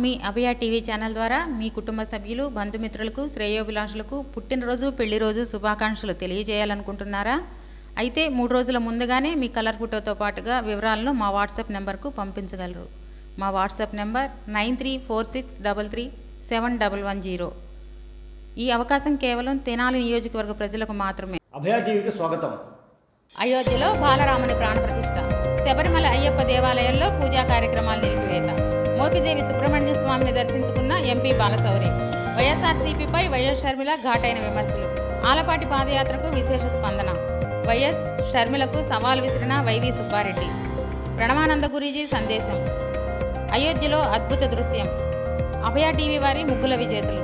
మీ అభయ TV channel ద్వారా మీ కుటుంబ సభ్యులు బంధుమిత్రులకు శ్రేయోభిలాషులకు పుట్టినరోజు పెళ్లి రోజు శుభాకాంక్షలు తెలియజేయాలనుకుంటున్నారా? అయితే 3 రోజుల ముందుగానే మీ కలర్ ఫోటోతో పాటుగా వివరాలను మా వాట్సాప్ నెంబర్కు పంపించగలరు. మా వాట్సాప్ నెంబర్ 9346337110. ఈ అవకాశం కేవలం తెనాలి నియోజకవర్గ ప్రజలకు మాత్రమే. అభయ టీవీకి స్వాగతం. అయోధ్యలో బాలరాముని ప్రాణప్రతిష్ఠ, శబరిమల అయ్యప్ప దేవాలయంలో పూజా కార్యక్రమాలు నిలిపివేత, మోపిదేవి సుబ్రహ్మణ్య స్వామిని దర్శించుకున్న ఎంపీ బాలశౌరి, వైఎస్ఆర్సీపీపై వైఎస్ షర్మిల ఘాటైన విమర్శలు, ఆలపాటి పాదయాత్రకు విశేష స్పందన, వైఎస్ షర్మిలకు సవాల్ విసిరిన వైవి సుబ్బారెడ్డి, ప్రణవానంద గురూజీ సందేశం, అయోధ్యలో అద్భుత దృశ్యం, అభయ టీవీ వారి ముగ్గుల విజేతలు.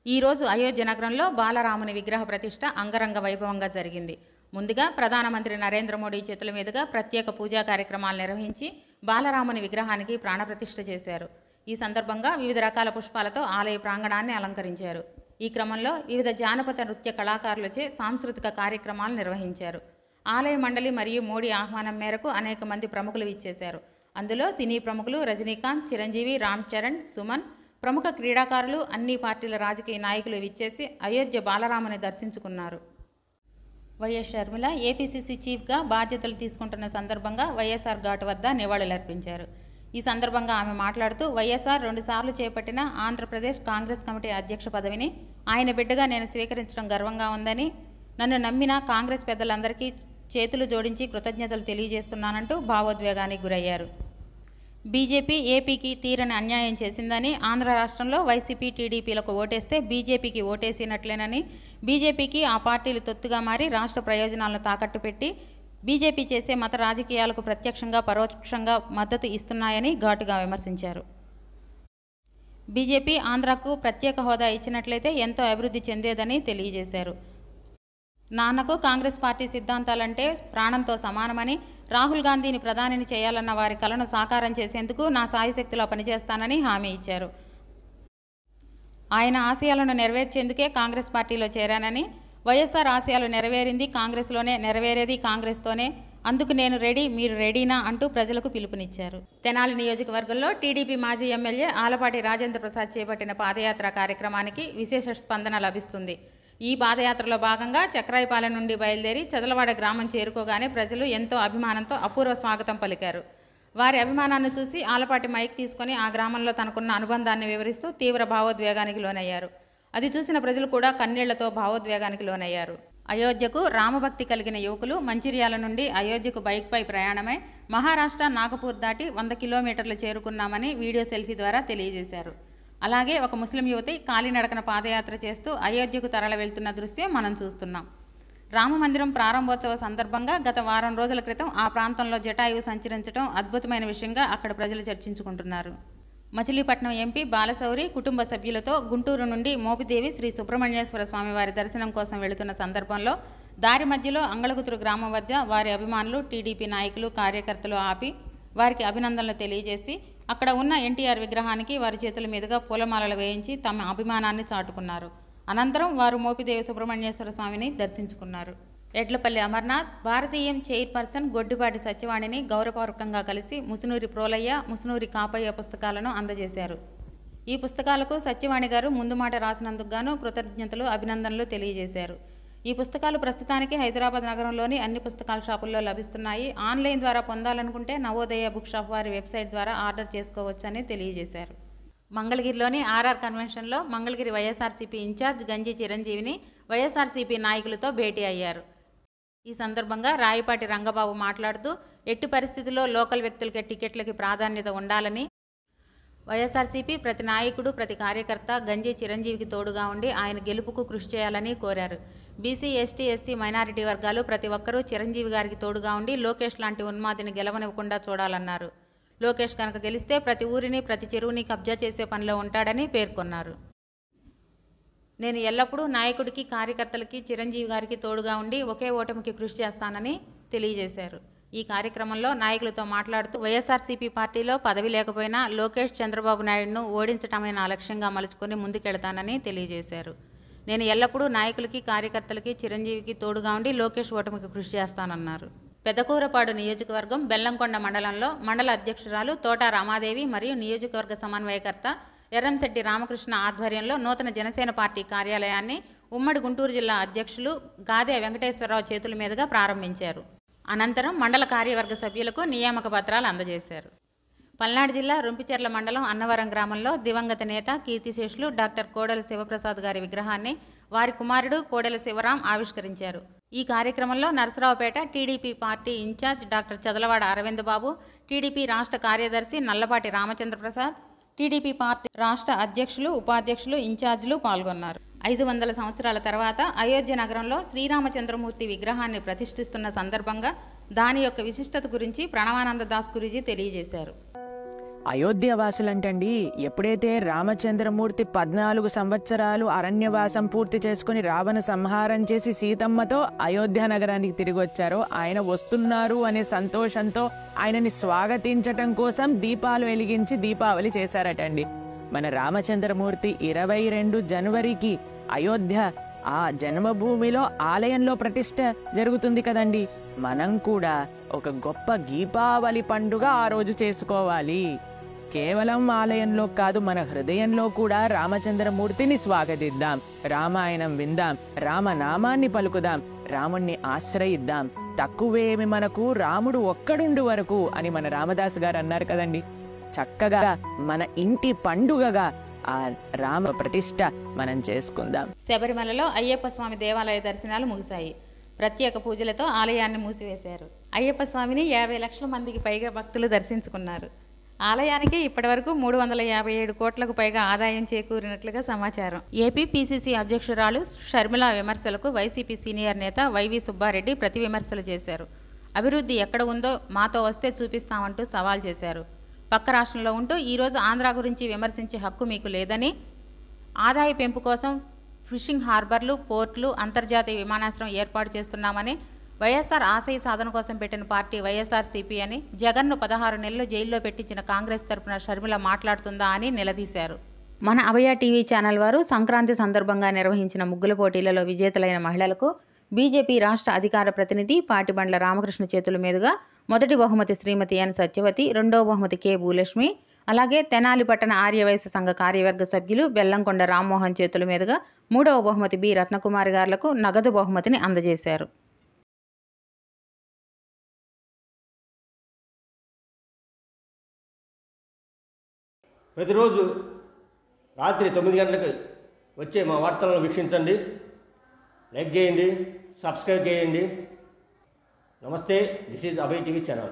ఈరోజు అయోధ్య నగరంలో బాలరాముని విగ్రహ ప్రతిష్ఠ అంగరంగ వైభవంగా జరిగింది. ముందుగా ప్రధానమంత్రి నరేంద్ర మోడీ చేతుల మీదుగా ప్రత్యేక పూజా కార్యక్రమాలు నిర్వహించి బాలరాముని విగ్రహానికి ప్రాణప్రతిష్ఠ చేశారు. ఈ సందర్భంగా వివిధ రకాల పుష్పాలతో ఆలయ ప్రాంగణాన్ని అలంకరించారు. ఈ క్రమంలో వివిధ జానపద నృత్య కళాకారులచే సాంస్కృతిక కార్యక్రమాలు నిర్వహించారు. ఆలయ మండలి మరియు మోడీ ఆహ్వానం మేరకు అనేక మంది ప్రముఖులు విచ్చేశారు. అందులో సినీ ప్రముఖులు రజనీకాంత్, చిరంజీవి, రామ్ చరణ్, సుమన్, ప్రముఖ క్రీడాకారులు, అన్ని పార్టీల రాజకీయ నాయకులు విచ్చేసి అయోధ్య బాలరాముని దర్శించుకున్నారు. వైఎస్ షర్మిల ఏపీసీసీ చీఫ్గా బాధ్యతలు తీసుకుంటున్న సందర్భంగా వైఎస్ఆర్ ఘాట్ వద్ద నివాళులర్పించారు. ఈ సందర్భంగా ఆమె మాట్లాడుతూ, వైఎస్ఆర్ 2 సార్లు చేపట్టిన ఆంధ్రప్రదేశ్ కాంగ్రెస్ కమిటీ అధ్యక్ష పదవిని ఆయన బిడ్డగా నేను స్వీకరించడం గర్వంగా ఉందని, నన్ను నమ్మిన కాంగ్రెస్ పెద్దలందరికీ చేతులు జోడించి కృతజ్ఞతలు తెలియజేస్తున్నానంటూ భావోద్వేగానికి గురయ్యారు. బీజేపీ ఏపీకి తీరని అన్యాయం చేసిందని, ఆంధ్ర రాష్ట్రంలో వైసీపీ, టీడీపీలకు ఓటేస్తే బీజేపీకి ఓటేసినట్లేనని, బీజేపీకి ఆ పార్టీలు తొత్తుగా మారి రాష్ట్ర ప్రయోజనాలను తాకట్టు పెట్టి బీజేపీ చేసే మత రాజకీయాలకు ప్రత్యక్షంగా పరోక్షంగా మద్దతు ఇస్తున్నాయని ఘాటుగా విమర్శించారు. బీజేపీ ఆంధ్రాకు ప్రత్యేక హోదా ఇచ్చినట్లయితే ఎంతో అభివృద్ధి చెందేదని తెలియజేశారు. నాన్నకు కాంగ్రెస్ పార్టీ సిద్ధాంతాలంటే ప్రాణంతో సమానమని, రాహుల్ గాంధీని ప్రధానిని చేయాలన్న వారి కలను సాకారం చేసేందుకు నా సాయశక్తిలో పనిచేస్తానని హామీ ఇచ్చారు. ఆయన ఆశయాలను నెరవేర్చేందుకే కాంగ్రెస్ పార్టీలో చేరానని, వైఎస్ఆర్ ఆశయాలు నెరవేరింది కాంగ్రెస్లోనే, నెరవేరేది కాంగ్రెస్తోనే, అందుకు నేను రెడీ, మీరు రెడీనా అంటూ ప్రజలకు పిలుపునిచ్చారు. తెనాలి నియోజకవర్గంలో టీడీపీ మాజీ ఎమ్మెల్యే ఆలపాటి రాజేంద్ర ప్రసాద్ చేపట్టిన పాదయాత్ర కార్యక్రమానికి విశేష స్పందన లభిస్తుంది. ఈ పాదయాత్రలో భాగంగా చక్రాయిపాలెం నుండి బయలుదేరి చదలవాడ గ్రామం చేరుకోగానే ప్రజలు ఎంతో అభిమానంతో అపూర్వ స్వాగతం పలికారు. వారి అభిమానాన్ని చూసి ఆలపాటి మైక్ తీసుకొని ఆ గ్రామంలో తనకున్న అనుబంధాన్ని వివరిస్తూ తీవ్ర భావోద్వేగానికి లోనయ్యారు. అది చూసిన ప్రజలు కూడా కన్నీళ్లతో భావోద్వేగానికి లోనయ్యారు. అయోధ్యకు రామభక్తి కలిగిన యువకులు మంచిర్యాల నుండి అయోధ్యకు బైక్పై ప్రయాణమై మహారాష్ట్ర నాగపూర్ దాటి 100 కిలోమీటర్లు చేరుకున్నామని వీడియో సెల్ఫీ ద్వారా తెలియజేశారు. అలాగే ఒక ముస్లిం యువతి కాలినడకన పాదయాత్ర చేస్తూ అయోధ్యకు తరలి వెళ్తున్న దృశ్యం మనం చూస్తున్నాం. రామమందిరం ప్రారంభోత్సవ సందర్భంగా గత వారం రోజుల క్రితం ఆ ప్రాంతంలో జటాయువు సంచరించడం అద్భుతమైన విషయంగా అక్కడ ప్రజలు చర్చించుకుంటున్నారు. మచిలీపట్నం ఎంపీ బాలశౌరి కుటుంబ సభ్యులతో గుంటూరు నుండి మోపిదేవి శ్రీ సుబ్రహ్మణ్యేశ్వర స్వామి వారి దర్శనం కోసం వెళుతున్న సందర్భంలో దారి మధ్యలో అంగళగుతురు గ్రామం వద్ద వారి అభిమానులు, టీడీపీ నాయకులు, కార్యకర్తలు ఆపి వారికి అభినందనలు తెలియజేసి అక్కడ ఉన్న ఎన్టీఆర్ విగ్రహానికి వారి చేతుల మీదుగా పూలమాలలు వేయించి తమ అభిమానాన్ని చాటుకున్నారు. అనంతరం వారు మోపిదేవి సుబ్రహ్మణ్యేశ్వర స్వామిని దర్శించుకున్నారు. ఎడ్లపల్లి అమర్నాథ్ భారతీయం చైర్పర్సన్ గొడ్డిపాటి సత్యవాణిని గౌరవపూర్వకంగా కలిసి ముసునూరి ప్రోలయ్య, ముసునూరి కాపయ్య పుస్తకాలను అందజేశారు. ఈ పుస్తకాలకు సత్యవాణి గారు ముందు మాట రాసినందుకు గాను కృతజ్ఞతలు, అభినందనలు తెలియజేశారు. ఈ పుస్తకాలు ప్రస్తుతానికి హైదరాబాద్ నగరంలోని అన్ని పుస్తకాల షాపుల్లో లభిస్తున్నాయి. ఆన్లైన్ ద్వారా పొందాలనుకుంటే నవోదయ బుక్ షాప్ వారి వెబ్సైట్ ద్వారా ఆర్డర్ చేసుకోవచ్చని తెలియజేశారు. మంగళగిరిలోని ఆర్ఆర్ కన్వెన్షన్లో మంగళగిరి వైఎస్ఆర్సీపీ ఇన్ఛార్జ్ గంజి చిరంజీవిని వైఎస్ఆర్సీపీ నాయకులతో భేటీ అయ్యారు. ఈ సందర్భంగా రాయపాటి రంగబాబు మాట్లాడుతూ, ఎట్టి పరిస్థితుల్లో లోకల్ వ్యక్తులకే టికెట్లకి ప్రాధాన్యత ఉండాలని, వైఎస్ఆర్సీపీ ప్రతి నాయకుడు, ప్రతి కార్యకర్త గంజి చిరంజీవికి తోడుగా ఉండి ఆయన గెలుపుకు కృషి చేయాలని కోరారు. బీసీ, ఎస్టీ, ఎస్సీ, మైనారిటీ వర్గాలు ప్రతి ఒక్కరూ చిరంజీవి గారికి తోడుగా ఉండి లోకేష్ లాంటి ఉన్మాదిని గెలవనివ్వకుండా చూడాలన్నారు. లోకేష్ కనుక గెలిస్తే ప్రతి ఊరిని, ప్రతి చెరువుని కబ్జా చేసే పనిలో ఉంటాడని పేర్కొన్నారు. నేను ఎల్లప్పుడూ నాయకుడికి, కార్యకర్తలకి, చిరంజీవి గారికి తోడుగా ఉండి ఒకే ఓటమికి కృషి చేస్తానని తెలియజేశారు. ఈ కార్యక్రమంలో నాయకులతో మాట్లాడుతూ, వైఎస్ఆర్సీపీ పార్టీలో పదవి లేకపోయినా లోకేష్, చంద్రబాబు నాయుడును ఓడించటమే నా లక్ష్యంగా మలుచుకొని ముందుకెళ్తానని తెలియజేశారు. నేను ఎల్లప్పుడూ నాయకులకి, కార్యకర్తలకి, చిరంజీవికి తోడుగా ఉండి లోకేష్ ఓటమికి కృషి చేస్తానన్నారు. పెదకూరపాడు నియోజకవర్గం బెల్లంకొండ మండలంలో మండల అధ్యక్షురాలు తోట రామాదేవి మరియు నియోజకవర్గ సమన్వయకర్త ఎర్రంశెట్టి రామకృష్ణ ఆధ్వర్యంలో నూతన జనసేన పార్టీ కార్యాలయాన్ని ఉమ్మడి గుంటూరు జిల్లా అధ్యక్షులు గాదే వెంకటేశ్వరరావు చేతుల మీదుగా ప్రారంభించారు. అనంతరం మండల కార్యవర్గ సభ్యులకు నియామక పత్రాలు అందజేశారు. పల్నాడు జిల్లా రుంపిచెర్ల మండలం అన్నవరం గ్రామంలో దివంగత నేత కీర్తిశేషులు డాక్టర్ కోడెల శివప్రసాద్ గారి విగ్రహాన్ని వారి కుమారుడు కోడెల శివరాం ఆవిష్కరించారు. ఈ కార్యక్రమంలో Narasaraopet TDP party incharge doctor Chadalavada Aravind Babu, TDP రాష్ట్ర కార్యదర్శి నల్లపాటి రామచంద్రప్రసాద్, టీడీపీ పార్టీ రాష్ట్ర అధ్యక్షులు, ఉపాధ్యక్షులు, ఇన్ఛార్జీలు పాల్గొన్నారు. 500 సంవత్సరాల తర్వాత అయోధ్య నగరంలో శ్రీరామచంద్రమూర్తి విగ్రహాన్ని ప్రతిష్ఠిస్తున్న సందర్భంగా దాని యొక్క విశిష్టత గురించి ప్రణవానంద దాస్ గురూజీ తెలియజేశారు. అయోధ్య వాసులంటండి, ఎప్పుడైతే రామచంద్రమూర్తి 14 సంవత్సరాలు అరణ్యవాసం పూర్తి చేసుకుని రావణ సంహారం చేసి సీతమ్మతో అయోధ్య నగరానికి తిరిగి వచ్చారో, ఆయన వస్తున్నారు అనే సంతోషంతో ఆయనని స్వాగతించటం కోసం దీపాలు వెలిగించి దీపావళి చేశారటండి. మన రామచంద్రమూర్తి 22 జనవరికి అయోధ్య ఆ జన్మభూమిలో ఆలయంలో ప్రతిష్ఠ జరుగుతుంది కదండి. మనం కూడా ఒక గొప్ప దీపావళి పండుగ ఆ రోజు చేసుకోవాలి. కేవలం ఆలయంలో కాదు, మన హృదయంలో కూడా రామచంద్రమూర్తిని స్వాగతిద్దాం, రామాయణం విందాం, రామనామాన్ని పలుకుదాం, రాముణ్ణి ఆశ్రయిద్దాం. తక్కువేమి మనకు రాముడు ఒక్కడుండు వరకు అని మన రామదాసు గారు అన్నారు కదండి. చక్కగా మన ఇంటి పండుగగా ఆ రామ ప్రతిష్ఠ మనం చేసుకుందాం. శబరిమలలో అయ్యప్ప స్వామి దేవాలయ దర్శనాలు ముగిశాయి. ప్రత్యేక పూజలతో ఆలయాన్ని మూసివేశారు. అయ్యప్ప స్వామిని 50 లక్షల మందికి పైగా భక్తులు దర్శించుకున్నారు. ఆలయానికి ఇప్పటివరకు 357 కోట్లకు పైగా ఆదాయం చేకూరినట్లుగా సమాచారం. ఏపీ పీసీసీ అధ్యక్షురాలు షర్మిల విమర్శలకు వైసీపీ సీనియర్ నేత వైవి సుబ్బారెడ్డి ప్రతి విమర్శలు చేశారు. అభివృద్ధి ఎక్కడ ఉందో మాతో వస్తే చూపిస్తామంటూ సవాల్ చేశారు. పక్క రాష్ట్రంలో ఉంటూ ఈరోజు ఆంధ్ర గురించి విమర్శించే హక్కు మీకు లేదని, ఆదాయ పెంపు కోసం ఫిషింగ్ హార్బర్లు, పోర్టులు, అంతర్జాతీయ విమానాశ్రయం ఏర్పాటు చేస్తున్నామని, వైఎస్ఆర్ ఆశయ సాధన కోసం పెట్టిన పార్టీ వైఎస్ఆర్సీపీ అని, జగన్ను 16 నెలలు జైల్లో పెట్టించిన కాంగ్రెస్ తరపున షర్మిల మాట్లాడుతుందా అని నిలదీశారు. మన అభయ టీవీ ఛానల్ వారు సంక్రాంతి సందర్భంగా నిర్వహించిన ముగ్గుల పోటీలలో విజేతలైన మహిళలకు బీజేపీ రాష్ట్ర అధికార ప్రతినిధి పాటిబండ్ల రామకృష్ణ చేతుల మీదుగా మొదటి బహుమతి శ్రీమతి ఎన్ సత్యవతి, రెండవ బహుమతి కె భూలక్ష్మి, అలాగే తెనాలి పట్టణ ఆర్యవైశ్య సంఘ కార్యవర్గ సభ్యులు బెల్లంకొండ రామ్మోహన్ చేతుల మీదుగా మూడవ బహుమతి బి రత్నకుమారి గారులకు నగదు బహుమతిని అందజేశారు. ప్రతిరోజు రాత్రి 9 గంటలకు వచ్చే మా వార్తలను వీక్షించండి, లైక్ చేయండి, సబ్స్క్రైబ్ చేయండి. నమస్తే, this is Abhay TV channel.